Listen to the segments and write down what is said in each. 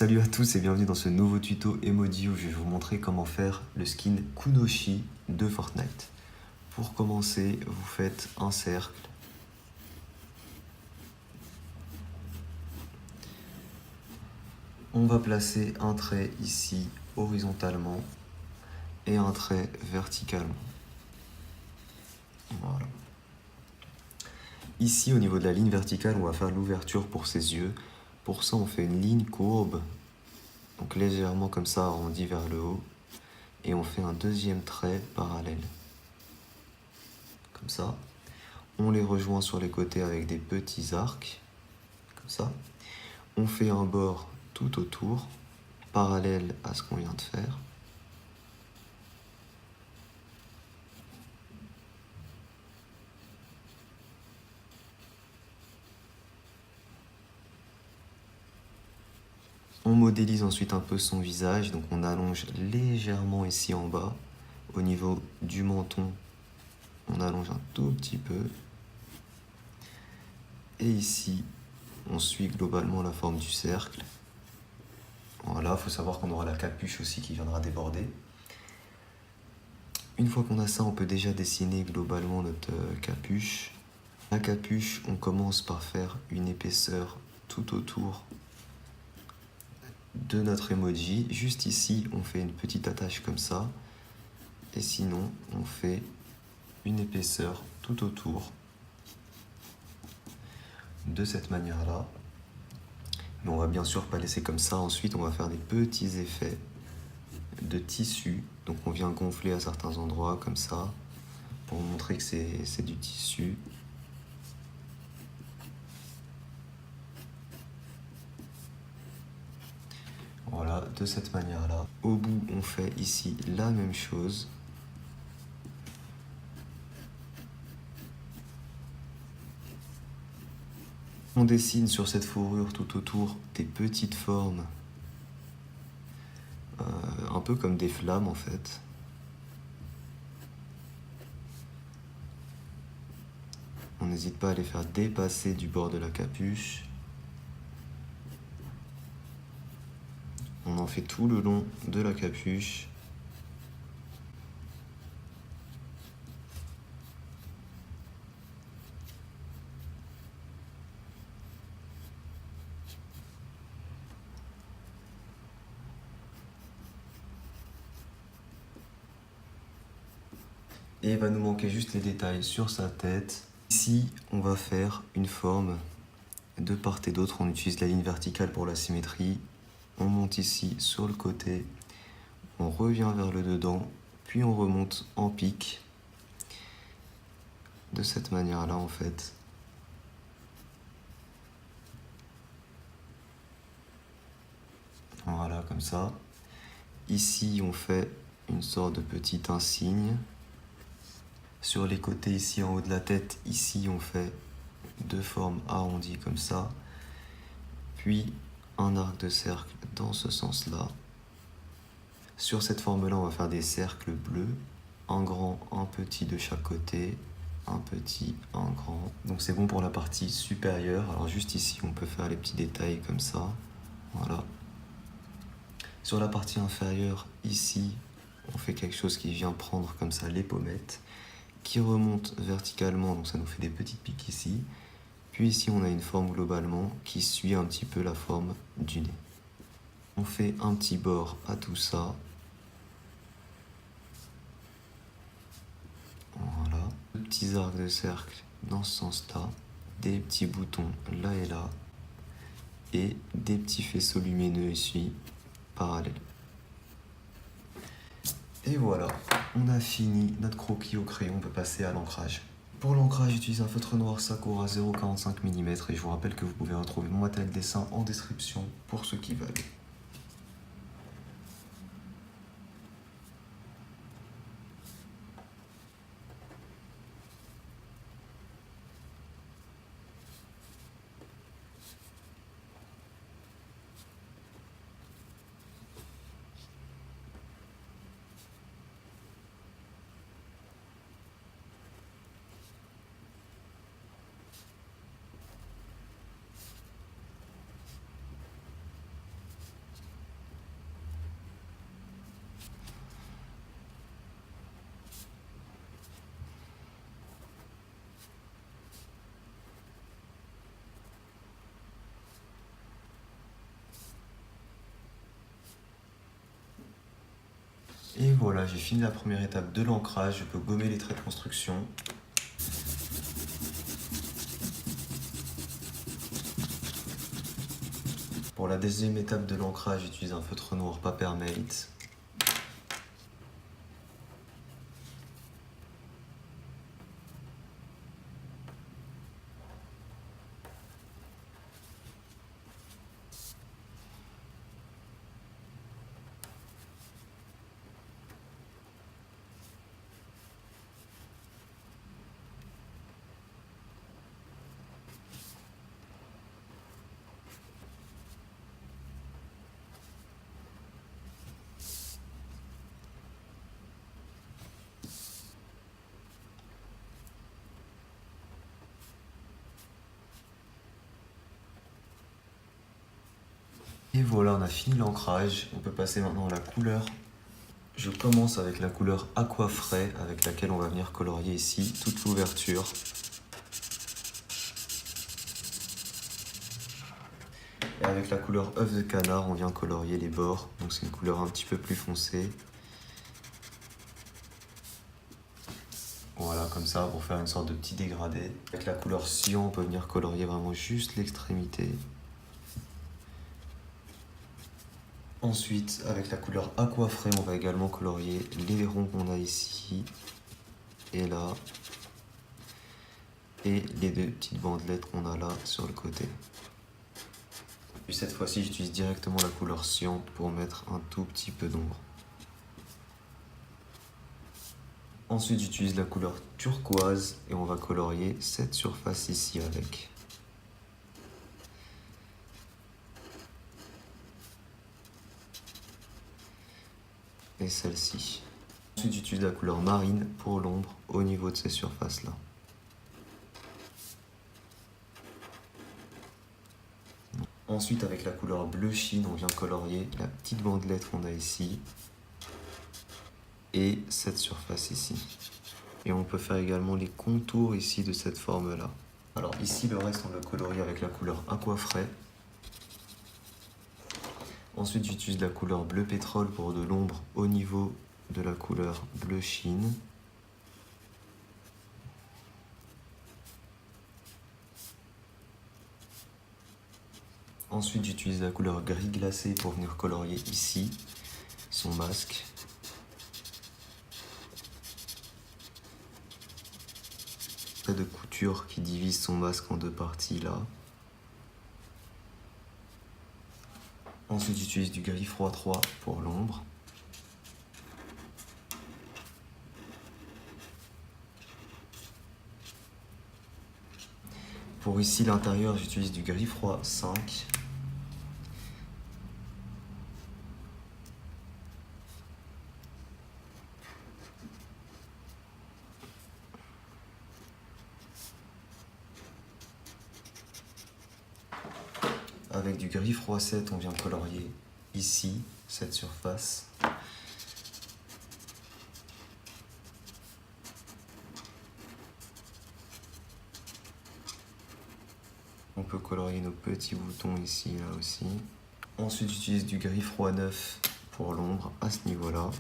Salut à tous et bienvenue dans ce nouveau tuto emoji où je vais vous montrer comment faire le skin Kunoshi de Fortnite. Pour commencer, vous faites un cercle. On va placer un trait ici horizontalement et un trait verticalement. Voilà. Ici, au niveau de la ligne verticale, on va faire l'ouverture pour ses yeux. Pour ça, on fait une ligne courbe, donc légèrement comme ça, arrondi vers le haut. Et on fait un deuxième trait parallèle. Comme ça. On les rejoint sur les côtés avec des petits arcs. Comme ça. On fait un bord tout autour, parallèle à ce qu'on vient de faire. On modélise ensuite un peu son visage, donc on allonge légèrement ici en bas. Au niveau du menton, on allonge un tout petit peu. Et ici, on suit globalement la forme du cercle. Voilà, il faut savoir qu'on aura la capuche aussi qui viendra déborder. Une fois qu'on a ça, on peut déjà dessiner globalement notre capuche. La capuche, on commence par faire une épaisseur tout autour de notre emoji. Juste ici, on fait une petite attache comme ça. Et sinon, on fait une épaisseur tout autour de cette manière-là. Mais on va bien sûr pas laisser comme ça. Ensuite, on va faire des petits effets de tissu. Donc on vient gonfler à certains endroits comme ça pour montrer que c'est du tissu. Voilà, de cette manière-là. Au bout, on fait ici la même chose. On dessine sur cette fourrure tout autour des petites formes, un peu comme des flammes en fait. On n'hésite pas à les faire dépasser du bord de la capuche. On en fait tout le long de la capuche. Et il va nous manquer juste les détails sur sa tête. Ici, on va faire une forme de part et d'autre. On utilise la ligne verticale pour la symétrie. On monte ici sur le côté. On revient vers le dedans. Puis on remonte en pic. De cette manière-là, en fait. Voilà, comme ça. Ici, on fait une sorte de petit insigne. Sur les côtés, ici en haut de la tête, ici, on fait deux formes arrondies comme ça. Puis un arc de cercle dans ce sens-là. Sur cette forme-là, on va faire des cercles bleus. Un grand, un petit de chaque côté. Un petit, un grand. Donc c'est bon pour la partie supérieure. Alors juste ici, on peut faire les petits détails comme ça. Voilà. Sur la partie inférieure, ici, on fait quelque chose qui vient prendre comme ça les pommettes, qui remonte verticalement, donc ça nous fait des petites piques ici. Puis ici, on a une forme globalement qui suit un petit peu la forme du nez. On fait un petit bord à tout ça. Voilà. Deux petits arcs de cercle dans ce sens-là. Des petits boutons là et là. Et des petits faisceaux lumineux ici, parallèles. Et voilà, on a fini notre croquis au crayon, on peut passer à l'ancrage. Pour l'ancrage, j'utilise un feutre noir Sakura 0,45 mm et je vous rappelle que vous pouvez retrouver mon matériel dessin en description pour ceux qui veulent. Et voilà, j'ai fini la première étape de l'ancrage. Je peux gommer les traits de construction. Pour la deuxième étape de l'ancrage, j'utilise un feutre noir Papermate. Et voilà, on a fini l'ancrage. On peut passer maintenant à la couleur. Je commence avec la couleur Aqua Frais, avec laquelle on va venir colorier ici toute l'ouverture. Et avec la couleur œuf de canard, on vient colorier les bords. Donc c'est une couleur un petit peu plus foncée. Voilà, comme ça, pour faire une sorte de petit dégradé. Avec la couleur cyan, on peut venir colorier vraiment juste l'extrémité. Ensuite, avec la couleur Aqua Frais, on va également colorier les ronds qu'on a ici et là. Et les deux petites bandelettes qu'on a là sur le côté. Puis cette fois-ci, j'utilise directement la couleur cyan pour mettre un tout petit peu d'ombre. Ensuite, j'utilise la couleur turquoise et on va colorier cette surface ici avec. Et celle-ci. Ensuite, j'utilise la couleur marine pour l'ombre au niveau de ces surfaces-là. Ensuite, avec la couleur bleu chine, on vient colorier la petite bandelette qu'on a ici et cette surface ici. Et on peut faire également les contours ici de cette forme-là. Alors ici, le reste, on le colorie avec la couleur Aqua Frais. Ensuite, j'utilise la couleur bleu pétrole pour de l'ombre au niveau de la couleur bleu chine. Ensuite, j'utilise la couleur gris glacé pour venir colorier ici son masque. Trait de couture qui divise son masque en deux parties là. Ensuite, j'utilise du gris froid 3 pour l'ombre. Pour ici l'intérieur, j'utilise du gris froid 5. Avec du gris froid 7, on vient colorier ici cette surface. On peut colorier nos petits boutons ici, là aussi. Ensuite, j'utilise du gris froid 9 pour l'ombre à ce niveau-là.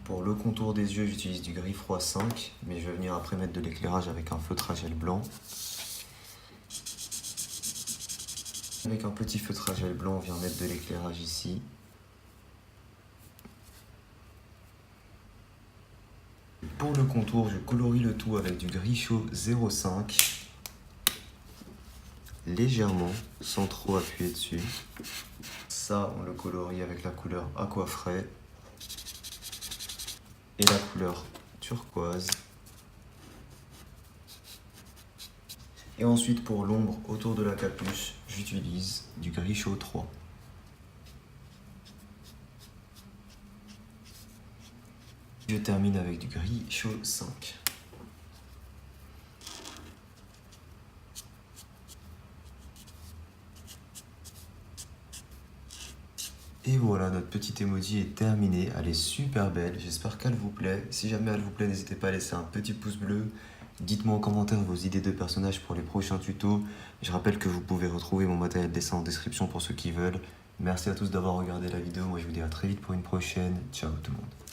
Pour le contour des yeux, j'utilise du gris froid 5, mais je vais venir après mettre de l'éclairage avec un feutre à gel blanc. Avec un petit feutre à gel blanc, on vient mettre de l'éclairage ici. Pour le contour, je colorie le tout avec du gris chaud 0,5. Légèrement, sans trop appuyer dessus. Ça, on le colorie avec la couleur Aqua Frais. Et la couleur turquoise. Et ensuite, pour l'ombre autour de la capuche, j'utilise du gris chaud 3. Je termine avec du gris chaud 5. Et voilà, notre petite emoji est terminée. Elle est super belle. J'espère qu'elle vous plaît. Si jamais elle vous plaît, n'hésitez pas à laisser un petit pouce bleu Dites-moi en commentaire vos idées de personnages pour les prochains tutos. Je rappelle que vous pouvez retrouver mon matériel de dessin en description pour ceux qui veulent. Merci à tous d'avoir regardé la vidéo. Moi, je vous dis à très vite pour une prochaine. Ciao tout le monde.